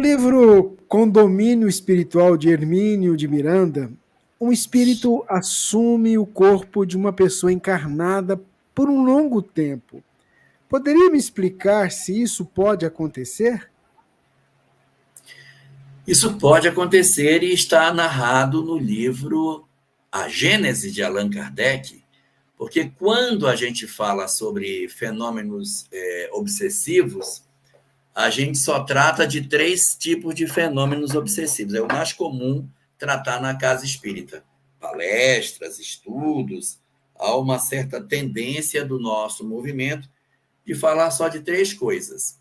livro Condomínio Espiritual de Hermínio de Miranda, um espírito assume o corpo de uma pessoa encarnada por um longo tempo. Poderia me explicar se isso pode acontecer? Isso pode acontecer e está narrado no livro A Gênese de Allan Kardec, porque quando a gente fala sobre fenômenos obsessivos, a gente só trata de 3 tipos de fenômenos obsessivos. É o mais comum tratar na casa espírita. Palestras, estudos, há uma certa tendência do nosso movimento de falar só de 3 coisas.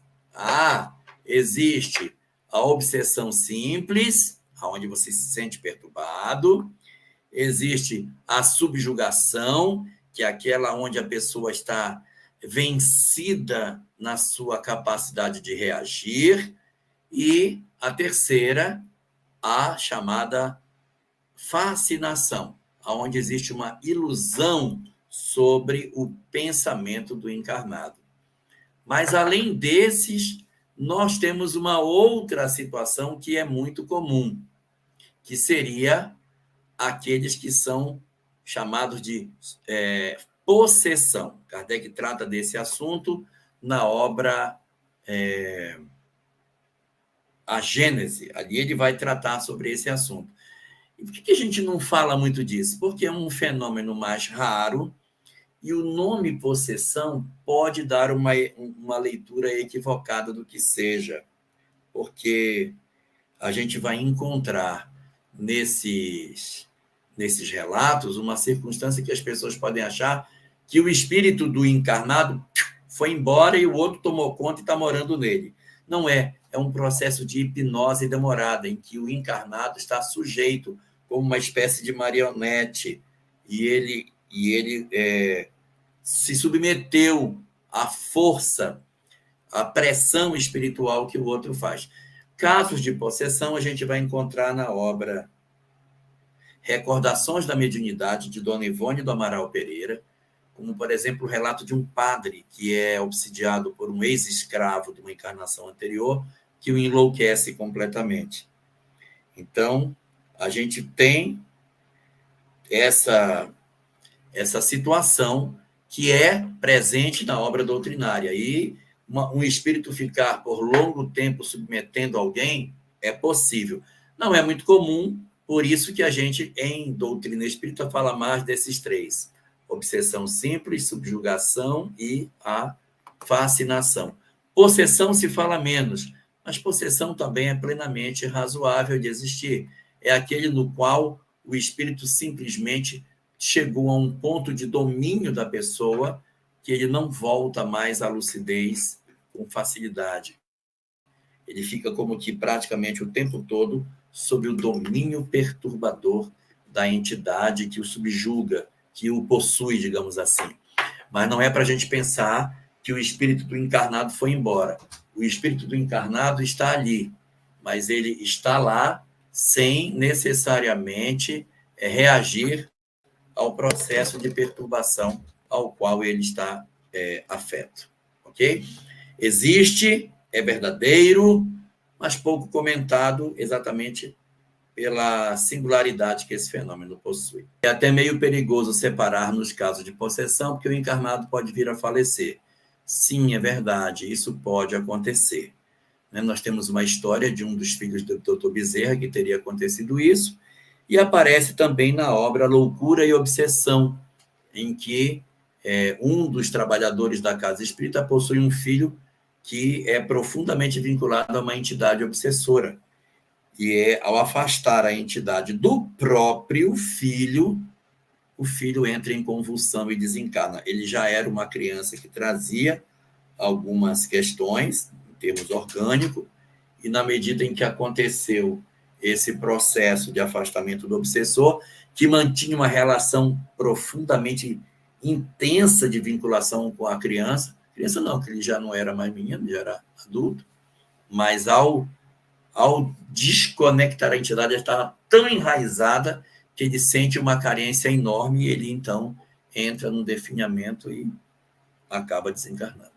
Existe a obsessão simples, onde você se sente perturbado. Existe a subjugação, que é aquela onde a pessoa está vencida na sua capacidade de reagir. E a terceira, a chamada fascinação, onde existe uma ilusão sobre o pensamento do encarnado. Mas, além desses, nós temos uma outra situação que é muito comum, que seria aqueles que são chamados de possessão. Kardec trata desse assunto na obra A Gênese. Ali ele vai tratar sobre esse assunto. E por que a gente não fala muito disso? Porque é um fenômeno mais raro e o nome possessão pode dar uma leitura equivocada do que seja, porque a gente vai encontrar nesses relatos uma circunstância que as pessoas podem achar que o espírito do encarnado foi embora e o outro tomou conta e está morando nele. Não é. É um processo de hipnose demorada, em que o encarnado está sujeito como uma espécie de marionete e ele se submeteu à força, à pressão espiritual que o outro faz. Casos de possessão a gente vai encontrar na obra Recordações da Mediunidade, de Dona Ivone do Amaral Pereira, como, por exemplo, o relato de um padre que é obsidiado por um ex-escravo de uma encarnação anterior, que o enlouquece completamente. Então, a gente tem essa situação que é presente na obra doutrinária. E um espírito ficar por longo tempo submetendo alguém é possível. Não é muito comum, por isso que a gente, em doutrina espírita, fala mais desses 3. Obsessão simples, subjugação e a fascinação. Possessão se fala menos, mas possessão também é plenamente razoável de existir. É aquele no qual o espírito simplesmente chegou a um ponto de domínio da pessoa que ele não volta mais à lucidez com facilidade. Ele fica como que praticamente o tempo todo sob o domínio perturbador da entidade que o subjuga, que o possui, digamos assim. Mas não é para a gente pensar que o espírito do encarnado foi embora. O espírito do encarnado está ali, mas ele está lá sem necessariamente reagir ao processo de perturbação ao qual ele está afeto. Ok? Existe, é verdadeiro, mas pouco comentado exatamente pela singularidade que esse fenômeno possui. É até meio perigoso separar nos casos de possessão, porque o encarnado pode vir a falecer. Sim, é verdade, isso pode acontecer. Nós temos uma história de um dos filhos do Dr. Bezerra que teria acontecido isso, e aparece também na obra Loucura e Obsessão, em que um dos trabalhadores da casa espírita possui um filho que é profundamente vinculado a uma entidade obsessora. E ao afastar a entidade do próprio filho, o filho entra em convulsão e desencarna. Ele já era uma criança que trazia algumas questões, em termos orgânicos, e na medida em que aconteceu esse processo de afastamento do obsessor, que mantinha uma relação profundamente intensa de vinculação com a criança não, que ele já não era mais menino, já era adulto, mas ao desconectar a entidade, ela estava tão enraizada que ele sente uma carência enorme e ele, então, entra no definhamento e acaba desencarnando.